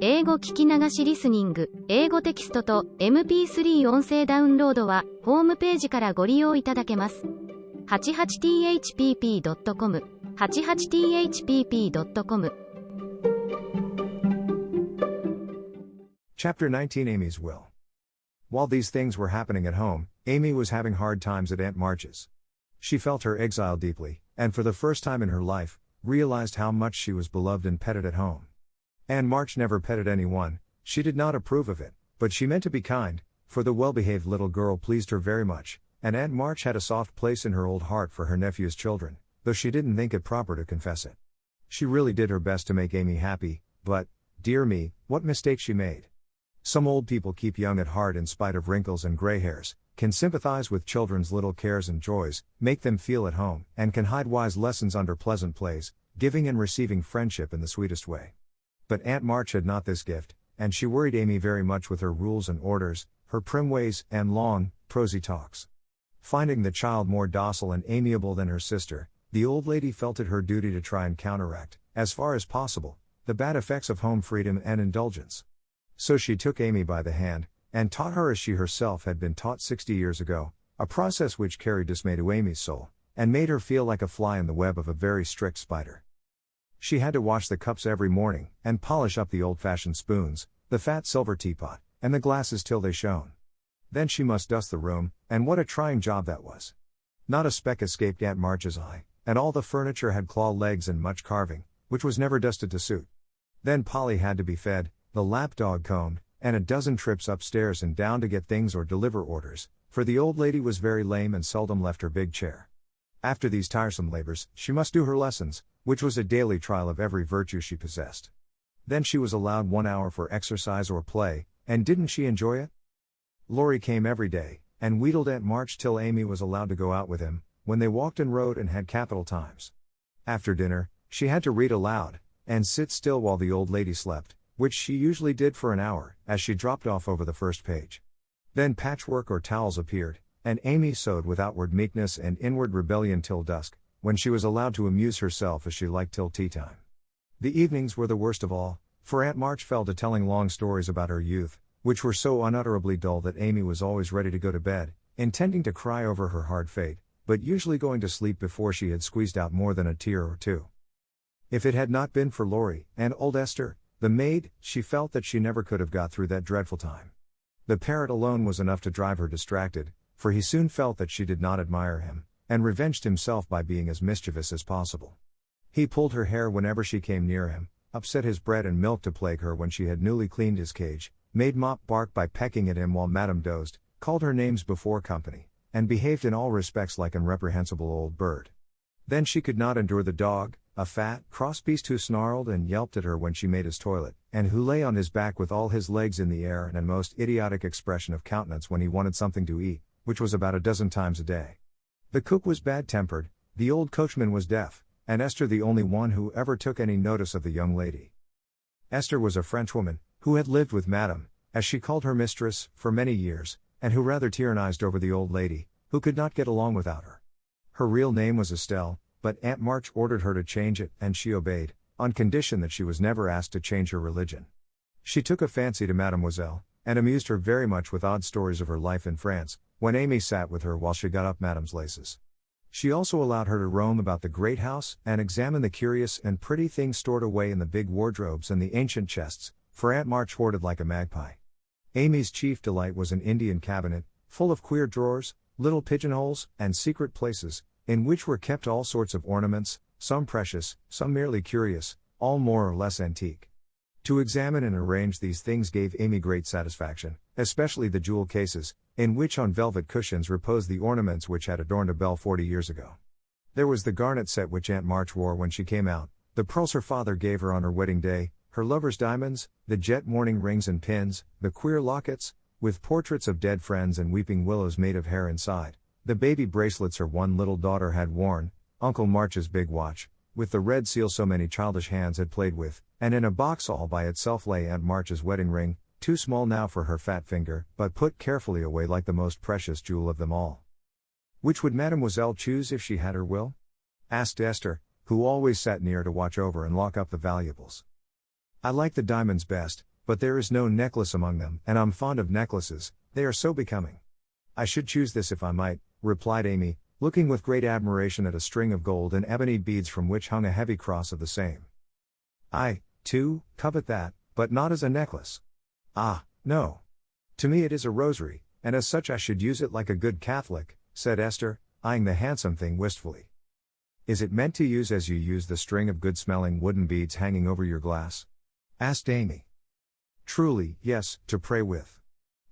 英語聞き流しリスニング、英語テキストと MP3 音声ダウンロードはホームページからご利用いただけます。88thpp.com 88thpp.com Chapter 19 Amy's Will. While these things were happening at home, Amy was having hard times at Aunt March's. She felt her exile deeply, and for the first time in her life, realized how much she was beloved and petted at home. Aunt March never petted anyone, she did not approve of it, but she meant to be kind, for the well-behaved little girl pleased her very much, and Aunt March had a soft place in her old heart for her nephew's children, though she didn't think it proper to confess it. She really did her best to make Amy happy, but, dear me, what mistakes she made. Some old people keep young at heart in spite of wrinkles and gray hairs, can sympathize with children's little cares and joys, make them feel at home, and can hide wise lessons under pleasant plays, giving and receiving friendship in the sweetest way. But Aunt March had not this gift, and she worried Amy very much with her rules and orders, her prim ways, and long, prosy talks. Finding the child more docile and amiable than her sister, the old lady felt it her duty to try and counteract, as far as possible, the bad effects of home freedom and indulgence. So she took Amy by the hand, and taught her as she herself had been taught 60 years ago, a process which carried dismay to Amy's soul, and made her feel like a fly in the web of a very strict spider. She had to wash the cups every morning, and polish up the old-fashioned spoons, the fat silver teapot, and the glasses till they shone. Then she must dust the room, and what a trying job that was. Not a speck escaped Aunt March's eye, and all the furniture had claw legs and much carving, which was never dusted to suit. Then Polly had to be fed, the lapdog combed, and a dozen trips upstairs and down to get things or deliver orders, for the old lady was very lame and seldom left her big chair. After these tiresome labors, she must do her lessons, which was a daily trial of every virtue she possessed. Then she was allowed 1 hour for exercise or play, and didn't she enjoy it? Laurie came every day, and wheedled Aunt March till Amy was allowed to go out with him, when they walked and rode and had capital times. After dinner, she had to read aloud, and sit still while the old lady slept, which she usually did for an hour, as she dropped off over the first page. Then patchwork or towels appeared, and Amy sewed with outward meekness and inward rebellion till dusk, when she was allowed to amuse herself as she liked till tea time. The evenings were the worst of all, for Aunt March fell to telling long stories about her youth, which were so unutterably dull that Amy was always ready to go to bed, intending to cry over her hard fate, but usually going to sleep before she had squeezed out more than a tear or two. If it had not been for Laurie, and old Esther, the maid, she felt that she never could have got through that dreadful time. The parrot alone was enough to drive her distracted, for he soon felt that she did not admire him, and revenged himself by being as mischievous as possible. He pulled her hair whenever she came near him, upset his bread and milk to plague her when she had newly cleaned his cage, made Mop bark by pecking at him while Madame dozed, called her names before company, and behaved in all respects like an reprehensible old bird. Then she could not endure the dog, a fat, cross beast who snarled and yelped at her when she made his toilet, and who lay on his back with all his legs in the air and a most idiotic expression of countenance when he wanted something to eat, which was about a dozen times a day. The cook was bad-tempered, the old coachman was deaf, and Esther the only one who ever took any notice of the young lady. Esther was a Frenchwoman, who had lived with Madame, as she called her mistress, for many years, and who rather tyrannized over the old lady, who could not get along without her. Her real name was Estelle, but Aunt March ordered her to change it, and she obeyed, on condition that she was never asked to change her religion. She took a fancy to Mademoiselle, and amused her very much with odd stories of her life in France, when Amy sat with her while she got up Madame's laces. She also allowed her to roam about the great house, and examine the curious and pretty things stored away in the big wardrobes and the ancient chests, for Aunt March hoarded like a magpie. Amy's chief delight was an Indian cabinet, full of queer drawers, little pigeonholes, and secret places, in which were kept all sorts of ornaments, some precious, some merely curious, all more or less antique. To examine and arrange these things gave Amy great satisfaction, especially the jewel cases, in which on velvet cushions reposed the ornaments which had adorned a belle 40 years ago. There was the garnet set which Aunt March wore when she came out, the pearls her father gave her on her wedding day, her lover's diamonds, the jet mourning rings and pins, the queer lockets, with portraits of dead friends and weeping willows made of hair inside, the baby bracelets her one little daughter had worn, Uncle March's big watch, with the red seal so many childish hands had played with, and in a box all by itself lay Aunt March's wedding ring, too small now for her fat finger, but put carefully away like the most precious jewel of them all. Which would Mademoiselle choose if she had her will? Asked Esther, who always sat near to watch over and lock up the valuables. I like the diamonds best, but there is no necklace among them, and I'm fond of necklaces, they are so becoming. I should choose this if I might, replied Amy, looking with great admiration at a string of gold and ebony beads from which hung a heavy cross of the same. I, too, covet that, but not as a necklace. Ah, no. To me it is a rosary, and as such I should use it like a good Catholic, said Esther, eyeing the handsome thing wistfully. Is it meant to use as you use the string of good-smelling wooden beads hanging over your glass? Asked Amy. Truly, yes, to pray with.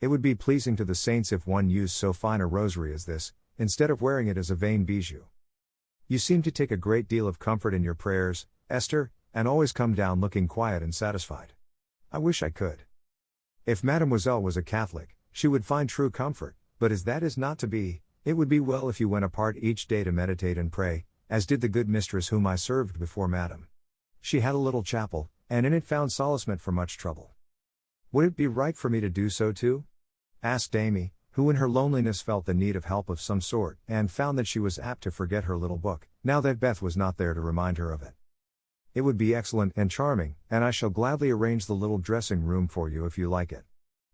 It would be pleasing to the saints if one used so fine a rosary as this, instead of wearing it as a vain bijou. You seem to take a great deal of comfort in your prayers, Esther, and always come down looking quiet and satisfied. I wish I could. If Mademoiselle was a Catholic, she would find true comfort, but as that is not to be, it would be well if you went apart each day to meditate and pray, as did the good mistress whom I served before Madame. She had a little chapel, and in it found solacement for much trouble. Would it be right for me to do so too? Asked Amy, who in her loneliness felt the need of help of some sort, and found that she was apt to forget her little book, now that Beth was not there to remind her of it. It would be excellent and charming, and I shall gladly arrange the little dressing room for you if you like it.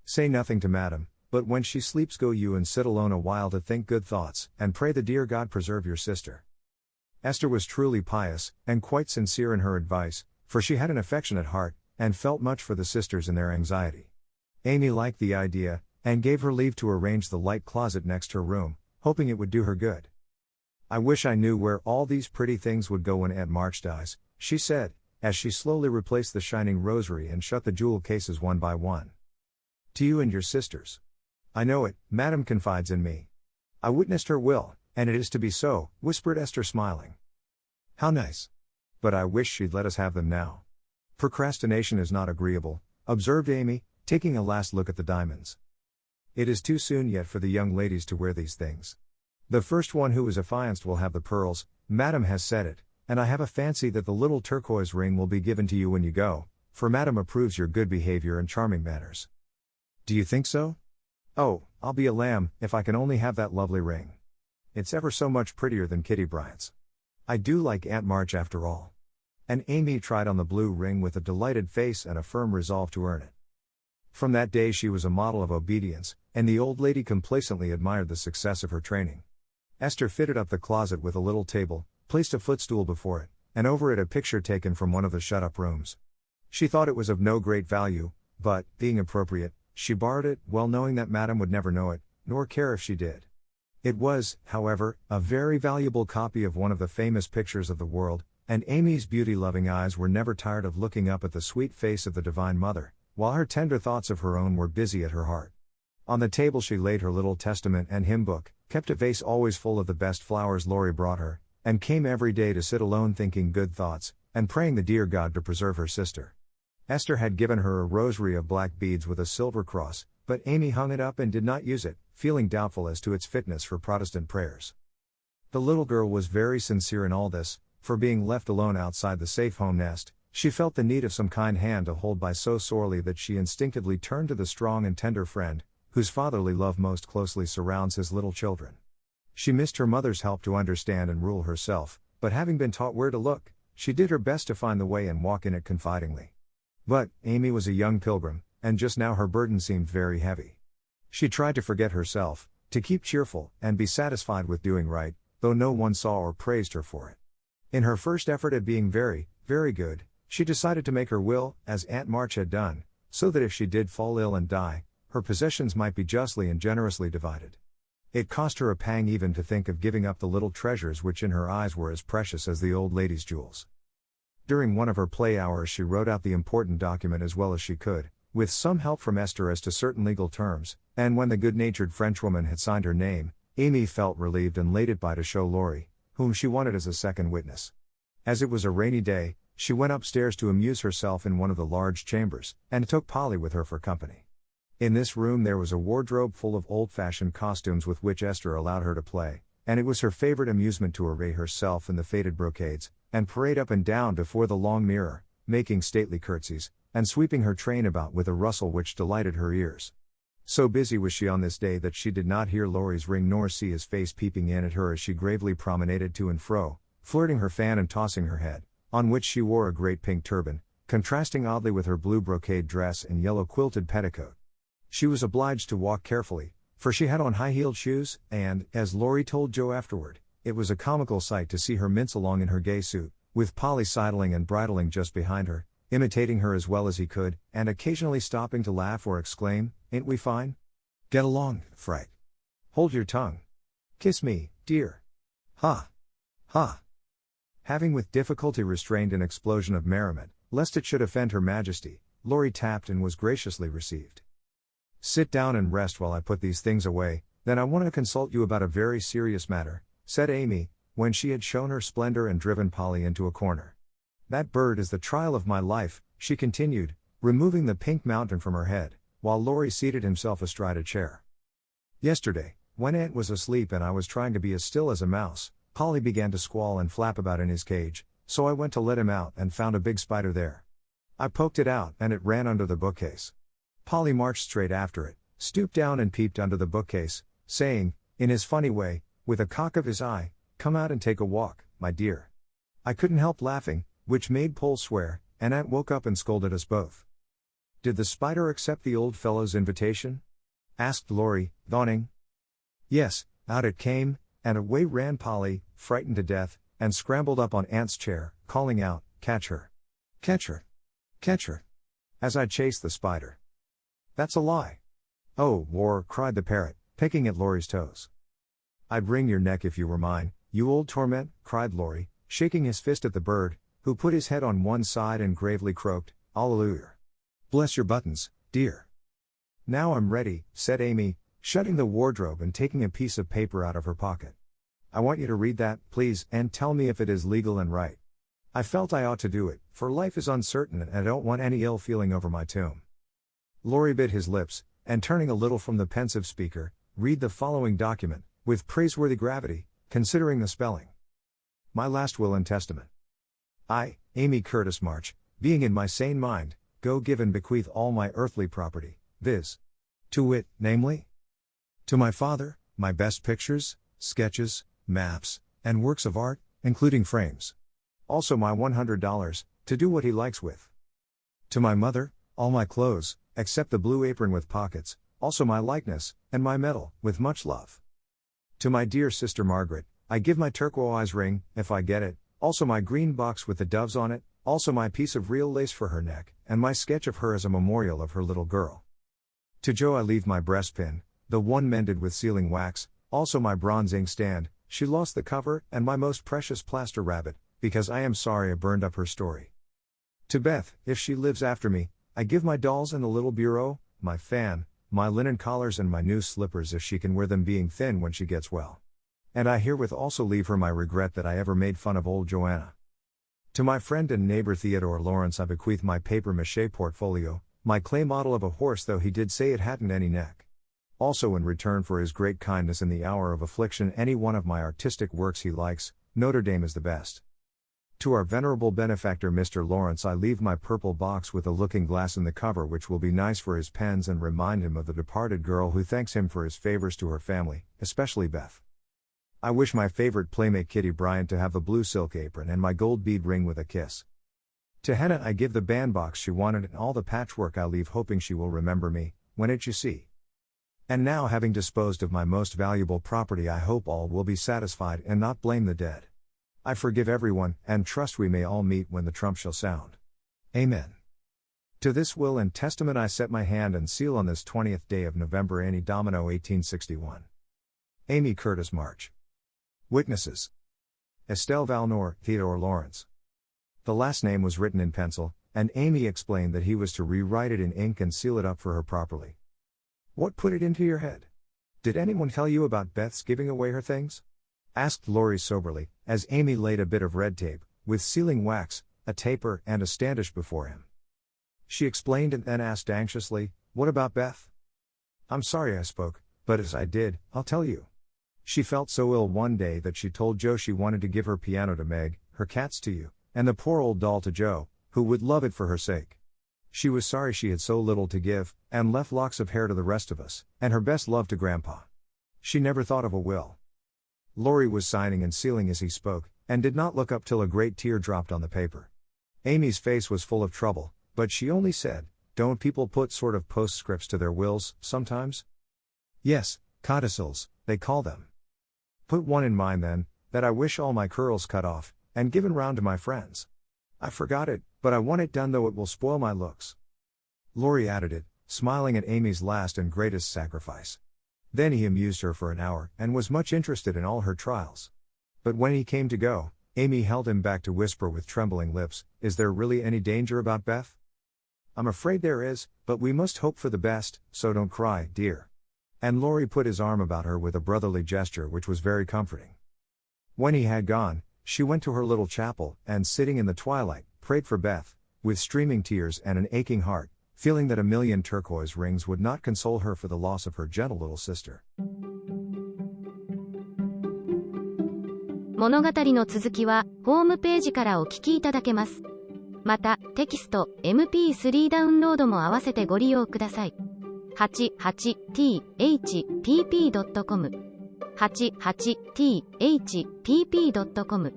Say nothing to Madame, but when she sleeps go you and sit alone a while to think good thoughts, and pray the dear God preserve your sister. Esther was truly pious, and quite sincere in her advice, for she had an affectionate heart, and felt much for the sisters in their anxiety. Amy liked the idea, and gave her leave to arrange the light closet next her room, hoping it would do her good. I wish I knew where all these pretty things would go when Aunt March dies, she said, as she slowly replaced the shining rosary and shut the jewel cases one by one. To you and your sisters. I know it, Madame confides in me. I witnessed her will, and it is to be so, whispered Esther smiling. How nice. But I wish she'd let us have them now. Procrastination is not agreeable, observed Amy, taking a last look at the diamonds. It is too soon yet for the young ladies to wear these things. The first one who is affianced will have the pearls, Madame has said it, and I have a fancy that the little turquoise ring will be given to you when you go, for Madame approves your good behavior and charming manners. Do you think so? Oh, I'll be a lamb, if I can only have that lovely ring. It's ever so much prettier than Kitty Bryant's. I do like Aunt March after all. And Amy tried on the blue ring with a delighted face and a firm resolve to earn it. From that day she was a model of obedience, and the old lady complacently admired the success of her training. Esther fitted up the closet with a little table, placed a footstool before it, and over it a picture taken from one of the shut-up rooms. She thought it was of no great value, but, being appropriate, she borrowed it, well knowing that Madame would never know it, nor care if she did. It was, however, a very valuable copy of one of the famous pictures of the world, and Amy's beauty-loving eyes were never tired of looking up at the sweet face of the Divine Mother, while her tender thoughts of her own were busy at her heart. On the table she laid her little testament and hymn book, kept a vase always full of the best flowers Laurie brought her, and came every day to sit alone thinking good thoughts, and praying the dear God to preserve her sister. Esther had given her a rosary of black beads with a silver cross, but Amy hung it up and did not use it, feeling doubtful as to its fitness for Protestant prayers. The little girl was very sincere in all this, for being left alone outside the safe home nest, she felt the need of some kind hand to hold by so sorely that she instinctively turned to the strong and tender friend, whose fatherly love most closely surrounds his little children. She missed her mother's help to understand and rule herself, but having been taught where to look, she did her best to find the way and walk in it confidingly. But, Amy was a young pilgrim, and just now her burden seemed very heavy. She tried to forget herself, to keep cheerful, and be satisfied with doing right, though no one saw or praised her for it. In her first effort at being very, very good, she decided to make her will, as Aunt March had done, so that if she did fall ill and die, her possessions might be justly and generously divided. It cost her a pang even to think of giving up the little treasures which in her eyes were as precious as the old lady's jewels. During one of her play hours she wrote out the important document as well as she could, with some help from Esther as to certain legal terms, and when the good-natured Frenchwoman had signed her name, Amy felt relieved and laid it by to show Laurie, whom she wanted as a second witness. As it was a rainy day, she went upstairs to amuse herself in one of the large chambers, and took Polly with her for company. In this room there was a wardrobe full of old-fashioned costumes with which Esther allowed her to play, and it was her favorite amusement to array herself in the faded brocades, and parade up and down before the long mirror, making stately curtsies, and sweeping her train about with a rustle which delighted her ears. So busy was she on this day that she did not hear Laurie's ring nor see his face peeping in at her as she gravely promenaded to and fro, flirting her fan and tossing her head, on which she wore a great pink turban, contrasting oddly with her blue brocade dress and yellow quilted petticoat. She was obliged to walk carefully, for she had on high-heeled shoes, and, as Laurie told Joe afterward, it was a comical sight to see her mince along in her gay suit, with Polly sidling and bridling just behind her, imitating her as well as he could, and occasionally stopping to laugh or exclaim, "Ain't we fine? Get along, fright. Hold your tongue. Kiss me, dear. Ha! Ha!" Having with difficulty restrained an explosion of merriment, lest it should offend Her Majesty, Laurie tapped and was graciously received. "Sit down and rest while I put these things away, then I want to consult you about a very serious matter," said Amy, when she had shown her splendor and driven Polly into a corner. "That bird is the trial of my life," she continued, removing the pink mountain from her head, while Laurie seated himself astride a chair. "Yesterday, when Aunt was asleep and I was trying to be as still as a mouse, Polly began to squall and flap about in his cage, so I went to let him out and found a big spider there. I poked it out and it ran under the bookcase. Polly marched straight after it, stooped down and peeped under the bookcase, saying, in his funny way, with a cock of his eye, 'Come out and take a walk, my dear.' I couldn't help laughing, which made Pole swear, and Aunt woke up and scolded us both." "Did the spider accept the old fellow's invitation?" asked Laurie, yawning. "Yes, out it came, and away ran Polly, frightened to death, and scrambled up on Aunt's chair, calling out, 'Catch her! Catch her! Catch her!' as I chased the spider." "That's a lie." "Oh, war!" cried the parrot, picking at Laurie's toes. "I'd wring your neck if you were mine, you old torment," cried Laurie, shaking his fist at the bird, who put his head on one side and gravely croaked, "Alleluia! Bless your buttons, dear." "Now I'm ready," said Amy, shutting the wardrobe and taking a piece of paper out of her pocket. "I want you to read that, please, and tell me if it is legal and right. I felt I ought to do it, for life is uncertain and I don't want any ill feeling over my tomb." Laurie bit his lips, and turning a little from the pensive speaker, read the following document, with praiseworthy gravity, considering the spelling. "My last will and testament. I, Amy Curtis March, being in my sane mind, go give and bequeath all my earthly property, viz. To wit, namely, to my father, my best pictures, sketches, maps, and works of art, including frames. Also my $100, to do what he likes with. To my mother, all my clothes, except the blue apron with pockets, also my likeness, and my medal, with much love. To my dear sister Margaret, I give my turquoise ring, if I get it, also my green box with the doves on it, also my piece of real lace for her neck, and my sketch of her as a memorial of her little girl. To Joe I leave my breastpin, the one mended with sealing wax, also my bronze inkstand, she lost the cover, and my most precious plaster rabbit, because I am sorry I burned up her story. To Beth, if she lives after me, I give my dolls and the little bureau, my fan, my linen collars and my new slippers if she can wear them, being thin when she gets well. And I herewith also leave her my regret that I ever made fun of old Joanna. To my friend and neighbor Theodore Lawrence I bequeath my papier-mâché portfolio, my clay model of a horse, though he did say it hadn't any neck. Also in return for his great kindness in the hour of affliction any one of my artistic works he likes, Notre Dame is the best. To our venerable benefactor Mr. Lawrence I leave my purple box with a looking glass in the cover, which will be nice for his pens and remind him of the departed girl who thanks him for his favors to her family, especially Beth. I wish my favorite playmate Kitty Bryant to have the blue silk apron and my gold bead ring with a kiss. To Hannah I give the bandbox she wanted and all the patchwork I leave, hoping she will remember me, when it you see. And now, having disposed of my most valuable property, I hope all will be satisfied and not blame the dead. I forgive everyone, and trust we may all meet when the trump shall sound. Amen. To this will and testament I set my hand and seal on this 20th day of November Anno Domini 1861. Amy Curtis March. Witnesses: Estelle Valnor, Theodore Lawrence. The last name was written in pencil, and Amy explained that he was to rewrite it in ink and seal it up for her properly. "What put it into your head? Did anyone tell you about Beth's giving away her things?" asked Laurie soberly, as Amy laid a bit of red tape, with sealing wax, a taper, and a standish before him. She explained and then asked anxiously, "What about Beth?" "I'm sorry I spoke, but as I did, I'll tell you. She felt so ill one day that she told Joe she wanted to give her piano to Meg, her cats to you, and the poor old doll to Joe, who would love it for her sake. She was sorry she had so little to give, and left locks of hair to the rest of us, and her best love to Grandpa. She never thought of a will." Laurie was signing and sealing as he spoke, and did not look up till a great tear dropped on the paper. Amy's face was full of trouble, but she only said, "Don't people put sort of postscripts to their wills, sometimes?" "Yes, codicils, they call them. Put one in mine then, that I wish all my curls cut off, and given round to my friends. I forgot it, but I want it done though it will spoil my looks." Laurie added it, smiling at Amy's last and greatest sacrifice. Then he amused her for an hour, and was much interested in all her trials. But when he came to go, Amy held him back to whisper with trembling lips, "Is there really any danger about Beth?" "I'm afraid there is, but we must hope for the best, so don't cry, dear." And Laurie put his arm about her with a brotherly gesture which was very comforting. When he had gone, she went to her little chapel, and sitting in the twilight, prayed for Beth, with streaming tears and an aching heart, feeling that a million turquoise rings would not console her for the loss of her gentle little sister. 物語の続きは、ホームページからお聞きいただけます。また、テキスト、MP3 ダウンロードも合わせてご利用ください。88thpp.com 88thpp.com